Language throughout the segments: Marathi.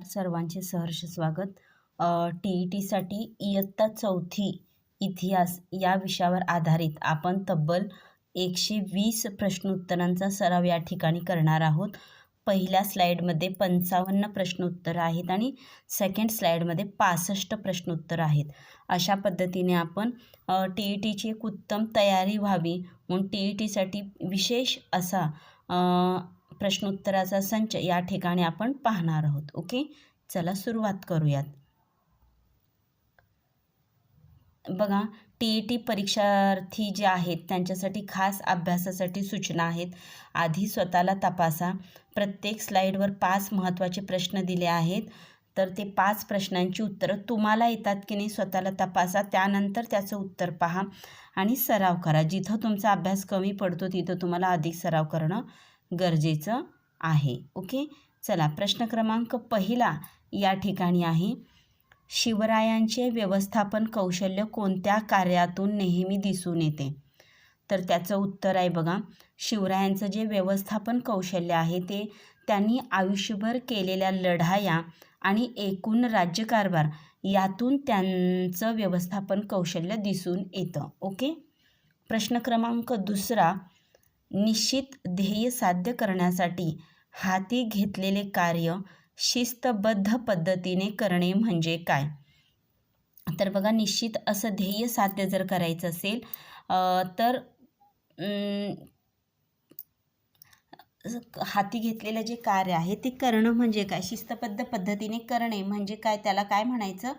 सर्वांचे सहर्ष स्वागत। TETसाठी इयत्ता 4थी इतिहास या विषयावर आधारित आपण तब्बल 120 प्रश्नोत्तरांचा सराव या ठिकाणी करणार आहोत। पहिल्या स्लाईडमध्ये 55 प्रश्नोत्तर आहेत आणि सेकंड स्लाईडमध्ये 65 प्रश्नोत्तर आहेत। अशा पद्धतीने आपण TETची एक उत्तम तयारी व्हावी म्हणून TETसाठी विशेष असा प्रश्नोत्तराचा संच या ठिकाणी आपण पाहणार आहोत। ओके, चला सुरुवात करूयात। बघा, TET परीक्षार्थी जे आहेत त्यांच्यासाठी खास अभ्यासासाठी सूचना आहेत। आधी स्वतःला तपासा। प्रत्येक स्लाईडवर 5 महत्त्वाचे प्रश्न दिले आहेत, तर ते 5 प्रश्नांची उत्तरं तुम्हाला येतात की नाही स्वतःला तपासा। त्यानंतर त्याचं उत्तर पहा आणि सराव करा। जिथं तुमचा अभ्यास कमी पडतो तिथं तुम्हाला अधिक सराव करणं गरजेचं आहे। ओके, चला प्रश्न क्रमांक पहिला या ठिकाणी आहे, शिवरायांचे व्यवस्थापन कौशल्य कोणत्या कार्यातून नेहमी दिसून येते? तर त्याचं उत्तर आहे बघा, शिवरायांचं जे व्यवस्थापन कौशल्य आहे ते त्यांनी आयुष्यभर केलेल्या लढाया आणि एकूण राज्यकारभार यातून त्यांचं व्यवस्थापन कौशल्य दिसून येतं। ओके, प्रश्न क्रमांक दुसरा, निश्चित ध्येय साध्य करण्यासाठी हाती घेतलेले कार्य शिस्तबद्ध पद्धतीने करणे म्हणजे काय? तर बघा, निश्चित असं ध्येय साध्य जर करायचं असेल तर हाती घेतलेलं जे कार्य आहे ते करणं म्हणजे काय? शिस्तबद्ध पद्धतीने करणे म्हणजे काय? त्याला काय म्हणायचं?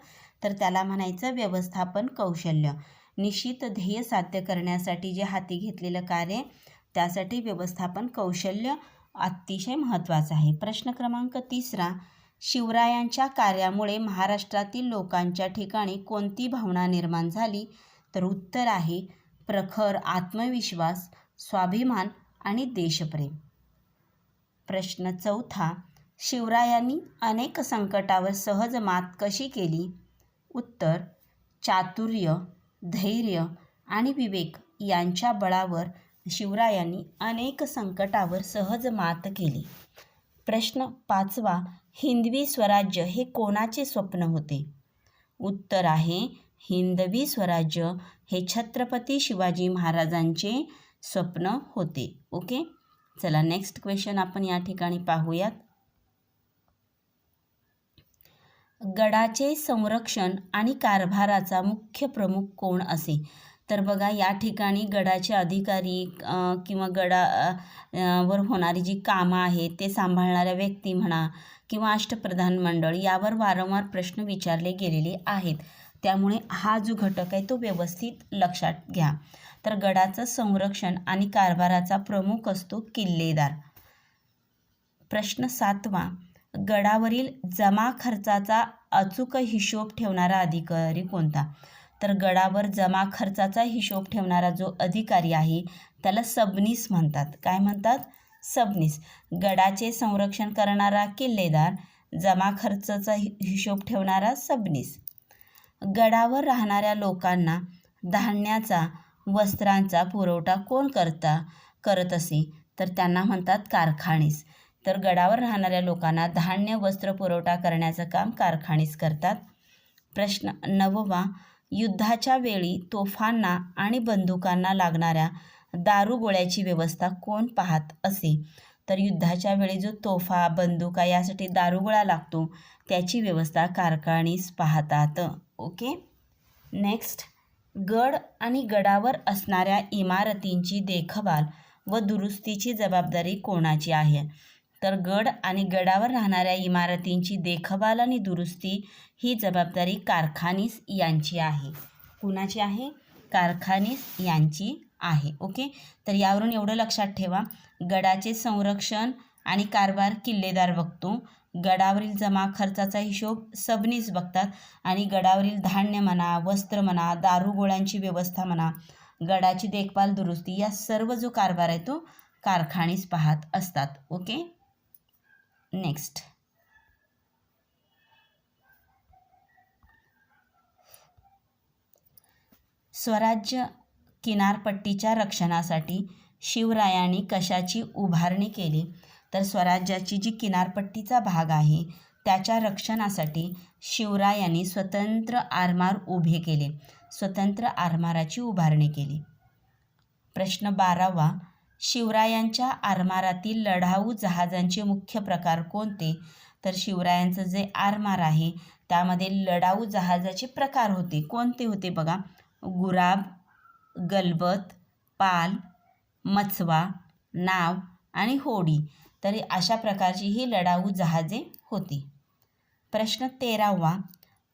तर त्याला म्हणायचं व्यवस्थापन कौशल्य। निश्चित ध्येय साध्य करण्यासाठी जे हाती घेतलेलं कार्य त्यासाठी व्यवस्थापन कौशल्य अतिशय महत्त्वाचं आहे। प्रश्न क्रमांक तिसरा, शिवरायांच्या कार्यामुळे महाराष्ट्रातील लोकांच्या ठिकाणी कोणती भावना निर्माण झाली? तर उत्तर आहे प्रखर आत्मविश्वास, स्वाभिमान आणि देशप्रेम। प्रश्न चौथा, शिवरायांनी अनेक संकटावर सहज मात कशी केली? उत्तर चातुर्य, धैर्य आणि विवेक यांच्या बळावर शिवरायांनी अनेक संकटावर सहज मात केली। प्रश्न पाचवा, हिंदवी स्वराज्य हे कोणाचे स्वप्न होते? उत्तर आहे हिंदवी स्वराज्य हे छत्रपती शिवाजी महाराजांचे स्वप्न होते। ओके, चला नेक्स्ट क्वेश्चन आपण या ठिकाणी पाहूयात। गडाचे संरक्षण आणि कारभाराचा मुख्य प्रमुख कोण असे? तर बघा, या ठिकाणी गडाचे अधिकारी किंवा गडावर होणारी जी कामं आहेत ते सांभाळणाऱ्या व्यक्ती म्हणा किंवा अष्टप्रधान मंडळ यावर वारंवार प्रश्न विचारले गेलेले आहेत। त्यामुळे हा जो घटक आहे तो व्यवस्थित लक्षात घ्या। तर गडाचं संरक्षण आणि कारभाराचा प्रमुख असतो किल्लेदार। प्रश्न सातवा, गडावरील जमा खर्चाचा अचूक हिशोब ठेवणारा अधिकारी कोणता? तर गडावर जमा खर्चाचा हिशोब ठेवणारा जो अधिकारी आहे त्याला सबनीस म्हणतात। काय म्हणतात? सबनीस। गडाचे संरक्षण करणारा किल्लेदार, जमा खर्चाचा हिशोब ठेवणारा सबनीस। गडावर राहणाऱ्या लोकांना धान्याचा, वस्त्रांचा पुरवठा कोण करत असे? तर त्यांना म्हणतात कारखानीस। तर गडावर राहणाऱ्या लोकांना धान्य, वस्त्र पुरवठा करण्याचं काम कारखानीस करतात। प्रश्न नववा, युद्धाच्या वेळी तोफांना आणि बंदुकांना लागणाऱ्या दारुगोळ्याची व्यवस्था कोण पाहत असे? तर युद्धाच्या वेळी जो तोफा, बंदुका यासाठी दारुगोळा लागतो त्याची व्यवस्था कारखानीस पाहतात। ओके, नेक्स्ट, गड आणि गडावर असणाऱ्या इमारतींची देखभाल व दुरुस्तीची जबाबदारी कोणाची आहे? तर गड आणि गडावर राहणाऱ्या इमारतींची देखभाल आणि दुरुस्ती ही जबाबदारी कारखानीस यांची आहे। कुणाची आहे? कारखानीस यांची आहे। ओके, तर यावरून एवढं लक्षात ठेवा, गडाचे संरक्षण आणि कारभार किल्लेदार बघतो, गडावरील जमा खर्चाचा हिशोब सबनीस बघतात आणि गडावरील धान्य म्हणा, वस्त्र म्हणा, दारुगोळ्यांची व्यवस्था म्हणा, गडाची देखभाल, दुरुस्ती या सर्व जो कारभार आहे तो कारखानीस पाहत असतात। ओके, नेक्स्ट, स्वराज्य किनारपट्टीच्या रक्षणासाठी शिवरायांनी कशाची उभारणी केली? तर स्वराज्याची जी किनारपट्टीचा भाग आहे त्याच्या रक्षणासाठी शिवरायांनी स्वतंत्र आरमार उभे केले. स्वतंत्र आरमाराची उभारणी केली. प्रश्न 12वा, शिवरायांच्या आरमारातील लढाऊ जहाजांचे मुख्य प्रकार कोणते? तर शिवरायांचं जे आरमार आहे त्यामध्ये लढाऊ जहाजाचे प्रकार होते. कोणते होते बघा? गुराब, गलबत, पाल, मचवा, नाव आणि होडी. तर अशा प्रकारची ही लढाऊ जहाजे होती. प्रश्न 13वा,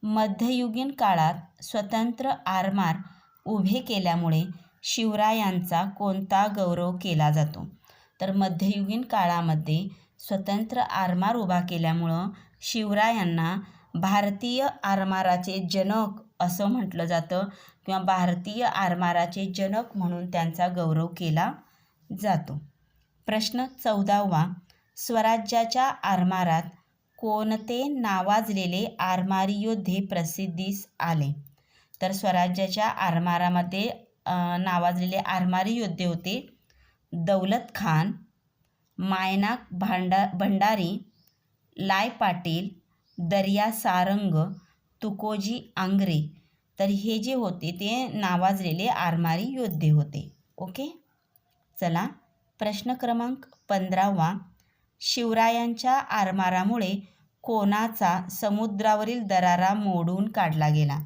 मध्ययुगीन काळात स्वतंत्र आरमार उभे केल्यामुळे शिवरायांचा कोणता गौरव केला जातो? तर मध्ययुगीन काळामध्ये स्वतंत्र आरमार उभा केल्यामुळं शिवरायांना भारतीय आरमाराचे जनक असं म्हटलं जातं किंवा भारतीय आरमाराचे जनक म्हणून त्यांचा गौरव केला जातो. प्रश्न 14वा, स्वराज्याच्या आरमारात कोणते नावाजलेले आरमारी योद्धे प्रसिद्धीस आले? तर स्वराज्याच्या आरमारामध्ये नावाजलेले आरमारी योद्धे होते दौलत खान, मायनाक भंडारी, लाय पाटील, दर्या सारंग, तुकोजी आंग्रे. तर हे जे होते ते नावाजलेले आरमारी योद्धे होते. ओके. चला, प्रश्न क्रमांक 15वा, शिवरायांच्या आरमारामुळे कोणाचा समुद्रावरील दरारा मोडून काढला गेला?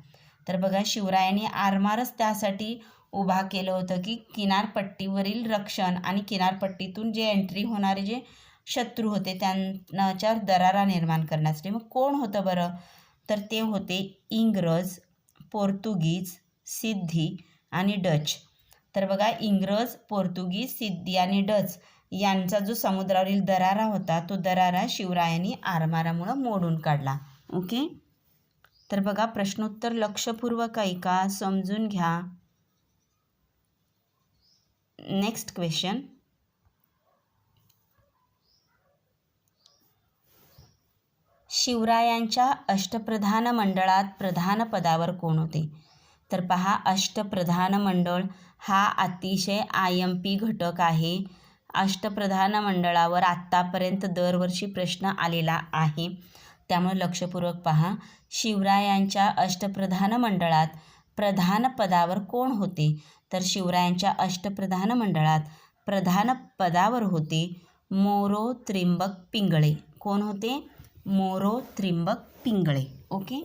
तर बघा, शिवरायांनी आरमारच त्यासाठी उभा केलं होतं की किनारपट्टीवरील रक्षण आणि किनारपट्टीतून जे एंट्री होणारे जे शत्रू होते त्यांच्यावर दरारा निर्माण करण्यासाठी. मग कोण होतं बरं? तर ते होते इंग्रज, पोर्तुगीज, सिद्धी आणि डच. तर बघा, इंग्रज, पोर्तुगीज, सिद्धी आणि डच यांचा जो समुद्रावरील दरारा होता तो दरारा शिवरायांनी आरमारामुळं मोडून काढला. ओके. तर बघा, प्रश्नोत्तर लक्षपूर्वक ऐका, समजून घ्या. नेक्स्ट क्वेश्चन, शिवरायांच्या अष्टप्रधान मंडळात प्रधान पदावर कोण होते? तर पहा, अष्टप्रधान मंडळ हा अतिशय IMP घटक आहे. अष्टप्रधान मंडळावर आत्तापर्यंत दरवर्षी प्रश्न आलेला आहे, त्यामुळे लक्षपूर्वक पहा. शिवरायांच्या अष्टप्रधान मंडळात प्रधान पदावर कोण होते? तर शिवरायांच्या अष्टप्रधान मंडळात प्रधान पदावर होते मोरो त्रिंबक पिंगळे. कोण होते? मोरो त्रिंबक पिंगळे. ओके.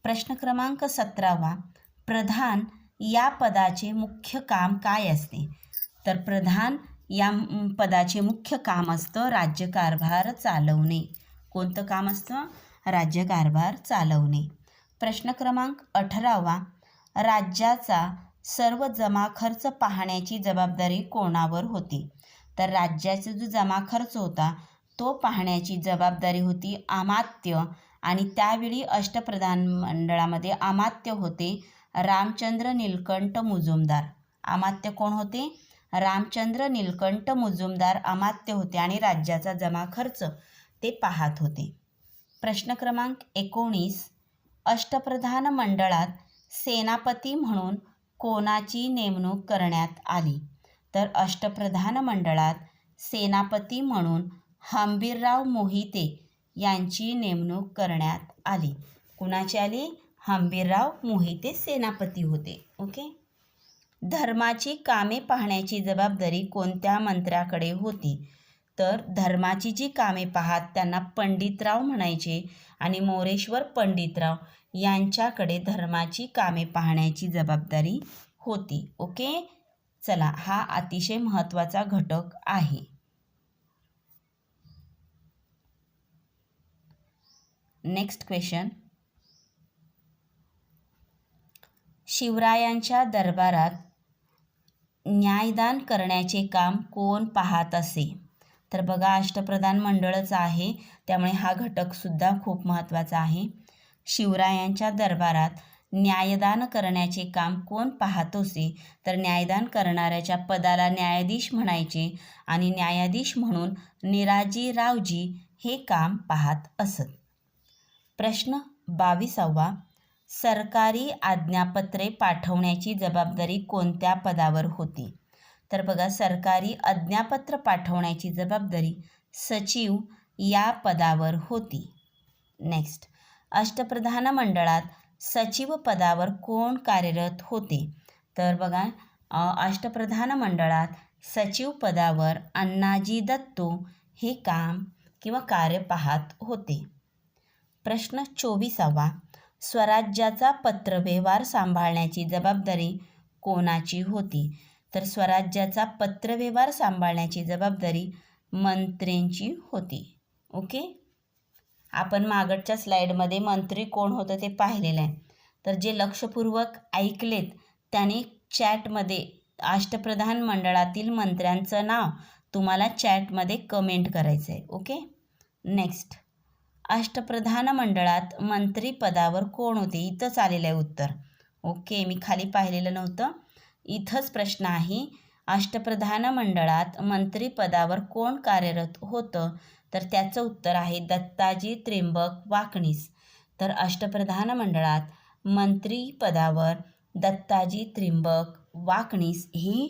प्रश्न क्रमांक 17वा, प्रधान या पदाचे मुख्य काम काय असते? तर प्रधान या पदाचे मुख्य काम असतं राज्यकारभार चालवणे. कोणतं काम असतं? राज्यकारभार चालवणे. प्रश्न क्रमांक 18वा, राज्याचा सर्व जमा खर्च पाहण्याची जबाबदारी कोणावर होती? तर राज्याचा जो जमा खर्च होता तो पाहण्याची जबाबदारी होती अमात्य, आणि त्यावेळी अष्टप्रधान मंडळामध्ये अमात्य होते रामचंद्र नीलकंठ मुजुमदार. अमात्य कोण होते? रामचंद्र नीलकंठ मुजुमदार अमात्य होते आणि राज्याचा जमा खर्च ते पाहत होते. प्रश्न क्रमांक 19, अष्टप्रधान मंडळात सेनापती म्हणून कोणाची नेमणूक करण्यात आली? तर अष्टप्रधान मंडळात सेनापती म्हणून हंबीरराव मोहिते यांची नेमणूक करण्यात आली. कुणाची आली? हंबीरराव मोहिते सेनापती होते. ओके. धर्माची कामे पाहण्याची जबाबदारी कोणत्या मंत्र्याकडे होती? तर धर्माची जी कामे पाहत त्यांना पंडितराव म्हणायचे आणि मोरेश्वर पंडितराव यांच्याकडे धर्माची कामे पाहण्याची जबाबदारी होती. ओके. चला, हा अतिशय महत्त्वाचा घटक आहे. नेक्स्ट क्वेश्चन, शिवरायांच्या दरबारात न्यायदान करण्याचे काम कोण पाहत असे? तर बघा, अष्टप्रधान मंडळच आहे त्यामुळे हा घटकसुद्धा खूप महत्त्वाचा आहे. शिवरायांच्या दरबारात न्यायदान करण्याचे काम कोण पाहत असे? तर न्यायदान करणाऱ्याच्या पदाला न्यायाधीश म्हणायचे आणि न्यायाधीश म्हणून निराजीरावजी हे काम पाहत असत. प्रश्न 22वा, सरकारी आज्ञापत्रे पाठवण्याची जबाबदारी कोणत्या पदावर होती? तर बघा, सरकारी आज्ञापत्र पाठवण्याची जबाबदारी सचिव या पदावर होती. नेक्स्ट, अष्टप्रधान मंडळात सचिव पदावर कोण कार्यरत होते? तर बघा, अष्टप्रधान मंडळात सचिव पदावर अण्णाजी दत्तो हे काम किंवा कार्य पाहत होते. प्रश्न 24वा, स्वराज्याचा पत्रव्यवहार सांभाळण्याची जबाबदारी कोणाची होती? तर स्वराज्याचा पत्रव्यवहार सांभाळण्याची जबाबदारी मंत्र्यांची होती. ओके, आपण मागच्या स्लाईडमध्ये मंत्री कोण होतं ते पाहिलेलं आहे. तर जे लक्षपूर्वक ऐकलेत त्याने चॅटमध्ये अष्टप्रधान मंडळातील मंत्र्यांचं नाव तुम्हाला चॅटमध्ये कमेंट करायचं आहे. ओके, नेक्स्ट, अष्टप्रधान मंडळात मंत्रिपदावर कोण होते? इथंच आलेलं आहे उत्तर. ओके, मी खाली पाहिलेलं नव्हतं, इथंच प्रश्न आहे. अष्टप्रधान मंडळात मंत्रिपदावर कोण कार्यरत होतं? तर त्याचं उत्तर आहे दत्ताजी त्र्यंबक वाकनीस. तर अष्टप्रधान मंडळात मंत्रिपदावर दत्ताजी त्र्यंबक वाकनीस ही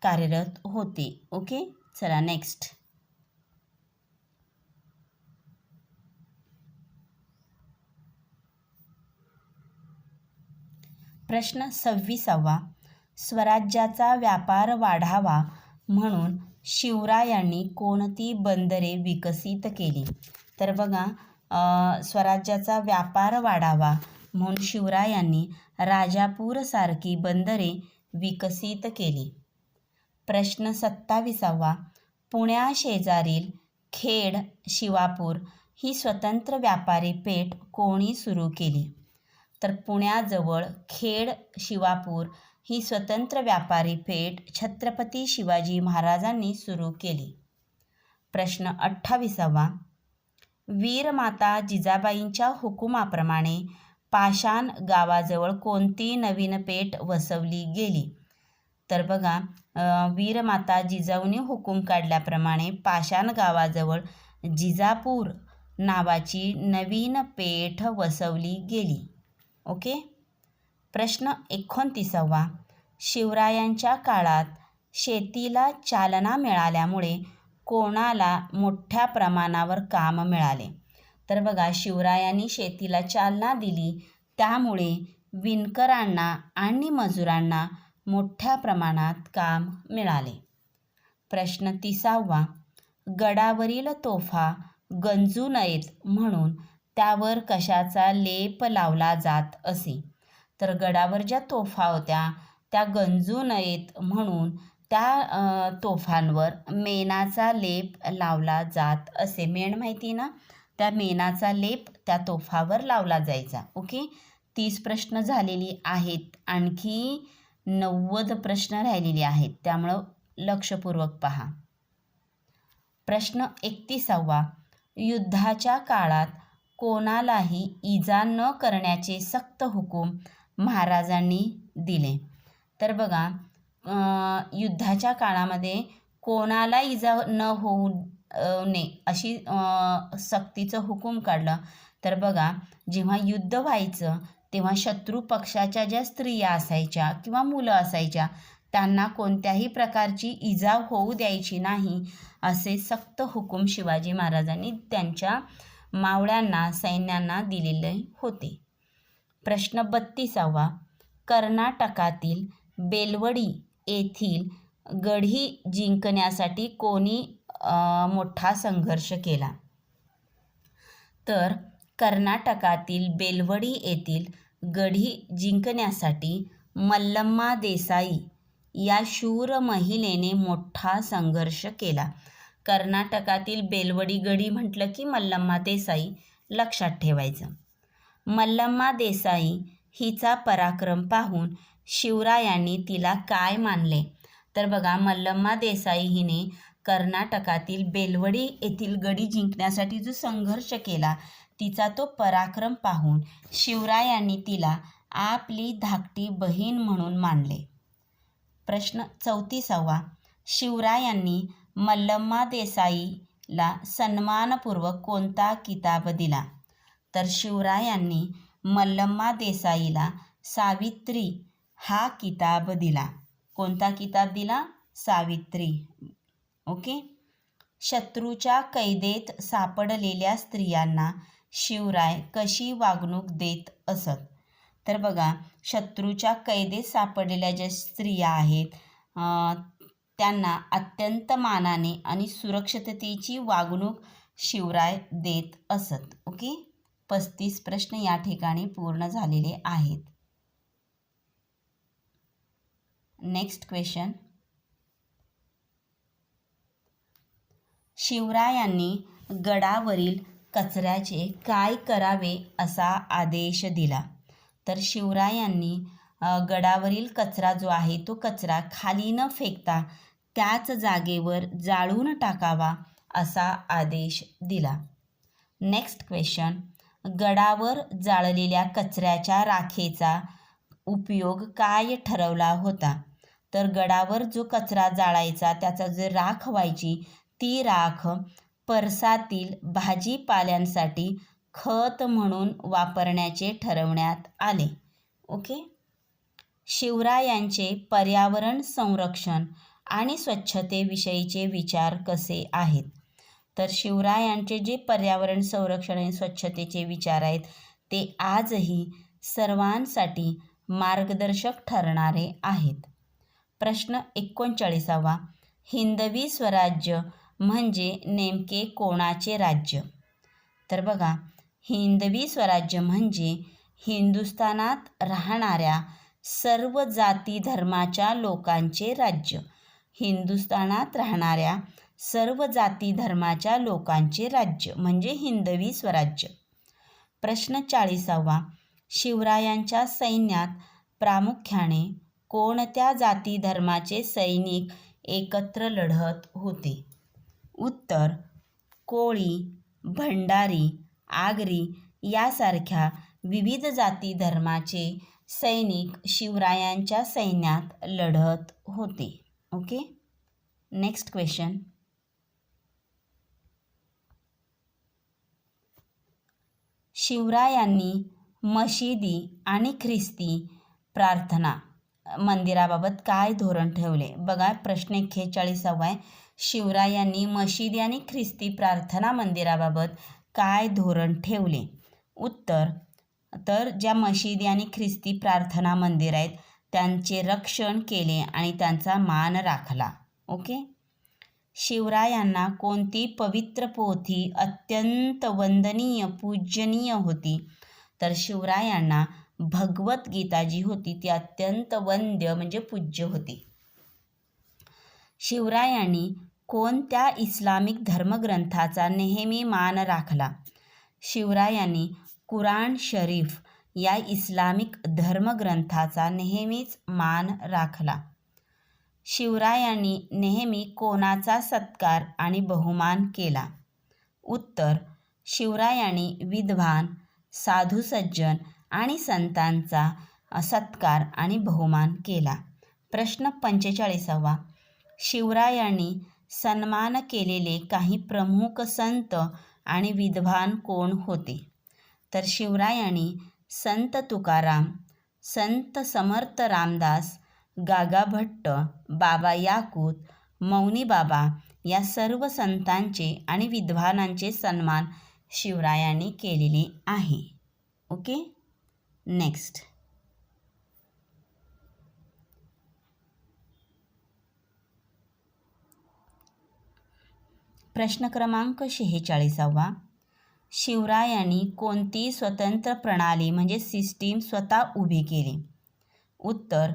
कार्यरत होते. ओके, चला नेक्स्ट. प्रश्न 26वा, स्वराज्याचा व्यापार वाढावा म्हणून शिवरायांनी कोणती बंदरे विकसित केली? तर बघा, स्वराज्याचा व्यापार वाढावा म्हणून शिवरायांनी राजापूरसारखी बंदरे विकसित केली. प्रश्न 27वा, पुण्याशेजारील खेड शिवापूर ही स्वतंत्र व्यापारी पेठ कोणी सुरू केली? तर पुण्याजवळ खेड शिवापूर ही स्वतंत्र व्यापारी पेठ छत्रपती शिवाजी महाराजांनी सुरू केली. प्रश्न 28वा, वीरमाता जिजाबाईंच्या हुकुमाप्रमाणे पाषाण गावाजवळ कोणती नवीन पेठ वसवली गेली? तर बघा, वीरमाता जिजाऊने हुकूम काढल्याप्रमाणे पाषाण गावाजवळ जिजापूर नावाची नवीन पेठ वसवली गेली. ओके, प्रश्न 29वा, शिवरायांच्या काळात शेतीला चालना मिळाल्यामुळे कोणाला मोठ्या प्रमाणावर काम मिळाले? तर बघा, शिवरायांनी शेतीला चालना दिली त्यामुळे विणकरांना आणि मजुरांना मोठ्या प्रमाणात काम मिळाले. प्रश्न 30वा, गडावरील तोफा गंजू नयेत म्हणून त्यावर कशाचा लेप लावला जात असे? तर गडावर ज्या तोफा होत्या त्या गंजू नयेत म्हणून त्या तोफांवर मेणाचा लेप लावला जात असे. मेण माहिती ना, त्या मेणाचा लेप त्या तोफावर लावला जायचा. ओके, 30 प्रश्न झालेली आहेत, आणखी 90 प्रश्न राहिलेले आहेत, त्यामुळं लक्षपूर्वक पहा. प्रश्न 31वा, युद्धाच्या काळात कोणालाही इजा न करण्याचे सक्त हुकूम महाराजांनी दिले? तर बघा, युद्धाच्या काळामध्ये कोणाला इजा न होऊ नये अशी सक्तीचं हुकूम काढलं. तर बघा, जेव्हा युद्ध व्हायचं तेव्हा शत्रू पक्षाच्या ज्या स्त्रिया असायच्या किंवा मुलं असायच्या त्यांना कोणत्याही प्रकारची इजा होऊ द्यायची नाही असे सक्त हुकूम शिवाजी महाराजांनी त्यांच्या मावळ्यांना, सैन्यांना दिलेले होते. प्रश्न 32वा, कर्नाटकातील बेलवडी येथील गढी जिंकण्यासाठी कोणी मोठा संघर्ष केला? तर कर्नाटकातील बेलवडी येथील गढी जिंकण्यासाठी मल्लम्मा देसाई या शूर महिलेने मोठा संघर्ष केला. कर्नाटकातील बेलवडी गढी म्हटलं की मल्लम्मा देसाई लक्षात ठेवायचं. मल्लम्मा देसाई हिचा पराक्रम पाहून शिवरायांनी तिला काय मानले? तर बघा, मल्लम्मा देसाई हिने कर्नाटकातील बेलवडी येथील गडी जिंकण्यासाठी जो संघर्ष केला तिचा तो पराक्रम पाहून शिवरायांनी तिला आपली धाकटी बहीण म्हणून मानले. प्रश्न 34वा, शिवरायांनी मल्लम्मा देसाईला सन्मानपूर्वक कोणता किताब दिला? तर शिवरायांनी मल्लम्मा देसाईला सावित्री हा किताब दिला. कोणता किताब दिला? सावित्री. ओके, शत्रूच्या कैदेत सापडलेल्या स्त्रियांना शिवराय कशी वागणूक देत असत? तर बघा, शत्रूच्या कैदेत सापडलेल्या ज्या स्त्रिया आहेत त्यांना अत्यंत मानाने आणि सुरक्षिततेची वागणूक शिवराय देत असत. ओके, 35 प्रश्न या ठिकाणी पूर्ण झालेले आहेत. Next question. शिवरायांनी गडावरील कचऱ्याचे काय करावे असा आदेश दिला? तर शिवरायांनी गडावरील कचरा जो आहे तो कचरा खाली न फेकता त्याच जागेवर जाळून टाकावा असा आदेश दिला. Next question. गडावर जाळलेल्या कचऱ्याच्या राखेचा उपयोग काय ठरवला होता? तर गडावर जो कचरा जाळायचा त्याचा जो राख व्हायची ती राख परसातील भाजीपाल्यांसाठी खत म्हणून वापरण्याचे ठरवण्यात आले. ओके. शिवरायांचे पर्यावरण संरक्षण आणि स्वच्छतेविषयीचे विचार कसे आहेत? तर शिवरायांचे जे पर्यावरण संरक्षण आणि स्वच्छतेचे विचार आहेत ते आजही सर्वांसाठी मार्गदर्शक ठरणारे आहेत. प्रश्न 39वा. हिंदवी स्वराज्य म्हणजे नेमके कोणाचे राज्य? तर बघा, हिंदवी स्वराज्य म्हणजे हिंदुस्थानात राहणाऱ्या सर्व जाती धर्माच्या लोकांचे राज्य. हिंदुस्थानात राहणाऱ्या सर्व जाती धर्माच्या लोकांचे राज्य म्हणजे हिंदवी स्वराज्य. प्रश्न 40वा. शिवरायांच्या सैन्यात प्रामुख्याने कोणत्या जाती धर्माचे सैनिक एकत्र लढत होते? उत्तर: कोळी, भंडारी, आगरी यासारख्या विविध जाती धर्माचे सैनिक शिवरायांच्या सैन्यात लढत होते. ओके. Next question. शिवरायांनी मशिदी आणि ख्रिस्ती प्रार्थना मंदिराबाबत काय धोरण ठेवले? बघा, प्रश्न 41वा आहे. शिवरायांनी मशिदी आणि ख्रिस्ती प्रार्थना मंदिराबाबत काय धोरण ठेवले? उत्तर: तर ज्या मशिदी आणि ख्रिस्ती प्रार्थना मंदिर आहेत त्यांचे रक्षण केले आणि त्यांचा मान राखला. ओके. शिवरायांना कोणती पवित्र पोथी अत्यंत वंदनीय पूजनीय होती? तर शिवरायांना भगवद्गीता जी होती ती अत्यंत वंद्य म्हणजे पूज्य होती. शिवरायांनी कोणत्या इस्लामिक धर्मग्रंथाचा नेहमी मान राखला? शिवरायांनी कुराण शरीफ या इस्लामिक धर्मग्रंथाचा नेहमीच मान राखला. शिवरायांनी नेहमी कोणाचा सत्कार आणि बहुमान केला? उत्तर: शिवरायांनी विद्वान, साधू सज्जन आणि संतांचा सत्कार आणि बहुमान केला. प्रश्न 45वा. शिवरायांनी सन्मान केलेले काही प्रमुख संत आणि विद्वान कोण होते? तर शिवरायांनी संत तुकाराम, संत समर्थ रामदास, गागा भट्ट, बाबा याकूत, मौनी बाबा या सर्व संतांचे आणि विद्वानांचे सन्मान शिवरायांनी केलेले आहे. ओके. नेक्स्ट. प्रश्न क्रमांक 46वा. शिवरायांनी कोणती स्वतंत्र प्रणाली म्हणजे सिस्टीम स्वतः उभी केली? उत्तर: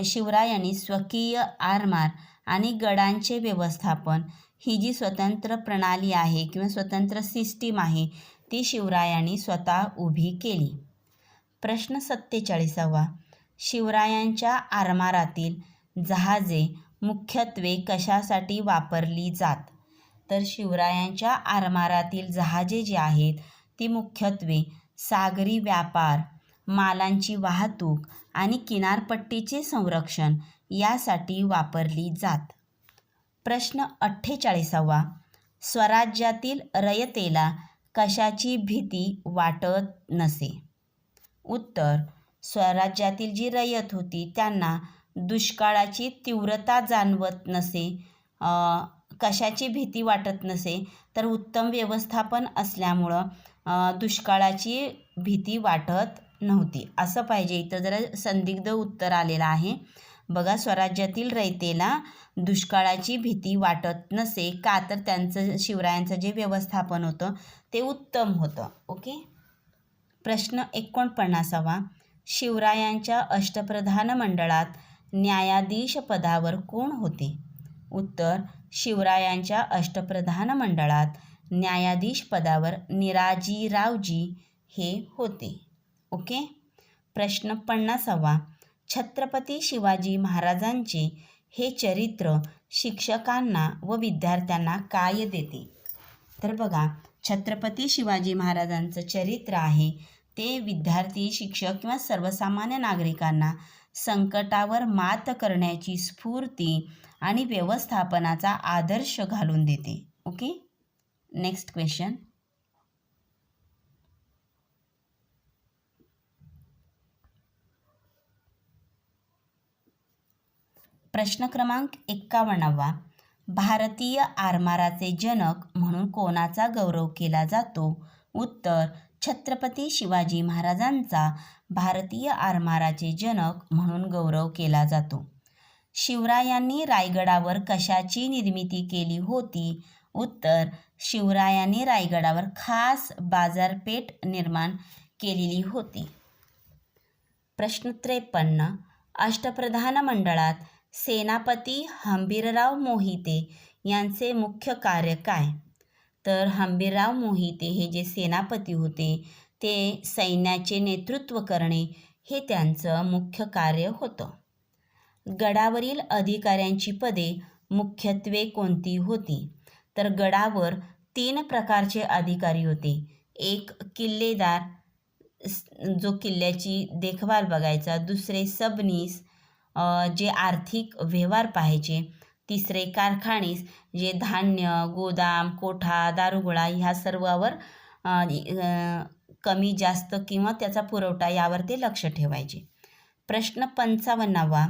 शिवरायांनी स्वकीय आरमार आणि गडांचे व्यवस्थापन ही जी स्वतंत्र प्रणाली आहे किंवा स्वतंत्र सिस्टीम आहे ती शिवरायांनी स्वतः उभी केली. प्रश्न 47वा. शिवरायांच्या आरमारातील जहाजे मुख्यत्वे कशासाठी वापरली जात? तर शिवरायांच्या आरमारातील जहाजे जी आहेत ती मुख्यत्वे सागरी व्यापार, मालांची वाहतूक आणि किनारपट्टीचे संरक्षण यासाठी वापरली जात. प्रश्न 48वा. स्वराज्यातील रयतेला कशाची भीती वाटत नसे? उत्तर: स्वराज्यातील जी रयत होती त्यांना दुष्काळाची तीव्रता जाणवत नसे, कशाची भीती वाटत नसे तर उत्तम व्यवस्थापन असल्यामुळं दुष्काळाची भीती वाटत नव्हती असं पाहिजे. इथं जरा संदिग्ध उत्तर आलेलं आहे. बघा, स्वराज्यातील रयतेला दुष्काळाची भीती वाटत नसे का तर त्यांचं शिवरायांचं जे व्यवस्थापन होतं ते उत्तम होतं. ओके. प्रश्न 49वा, शिवरायांच्या अष्टप्रधान मंडळात न्यायाधीश पदावर कोण होते? उत्तर, शिवरायांच्या अष्टप्रधान मंडळात न्यायाधीश पदावर निराजीरावजी हे होते. ओके. प्रश्न 50वा, छत्रपती शिवाजी महाराजांचे हे चरित्र शिक्षकांना व विद्यार्थ्यांना काय देते? तर बघा, छत्रपती शिवाजी महाराजांचं चरित्र आहे ते विद्यार्थी, शिक्षक किंवा सर्वसामान्य नागरिकांना संकटावर मात करण्याची स्फूर्ती आणि व्यवस्थापनाचा आदर्श घालून देते. ओके. Next question. प्रश्न क्रमांक 51वा, भारतीय आरमाराचे जनक म्हणून कोणाचा गौरव केला जातो? उत्तर, छत्रपती शिवाजी महाराजांचा भारतीय आरमाराचे जनक म्हणून गौरव केला जातो. शिवरायांनी रायगडावर कशाची निर्मिती केली होती? उत्तर, शिवरायांनी रायगडावर खास बाजारपेठ निर्माण केलेली होती. प्रश्न 53, अष्टप्रधान मंडळात सेनापती हंबीरराव मोहिते यांचे मुख्य कार्य काय? तर हंबीरराव मोहिते हे जे सेनापती होते ते सैन्याचे नेतृत्व करणे हे त्यांचं मुख्य कार्य होतं. गडावरील अधिकाऱ्यांची पदे मुख्यत्वे कोणती होती? तर गडावर 3 प्रकारचे अधिकारी होते. एक किल्लेदार, जो किल्ल्याची देखभाल बघायचा. दुसरे सबनीस, जे आर्थिक व्यवहार पाहायचे. तिसरे कारखानीस, जे धान्य, गोदाम, कोठा, दारुगोळा ह्या सर्वावर कमी जास्त किंवा त्याचा पुरवठा यावर ते लक्ष ठेवायचे. प्रश्न 55वा,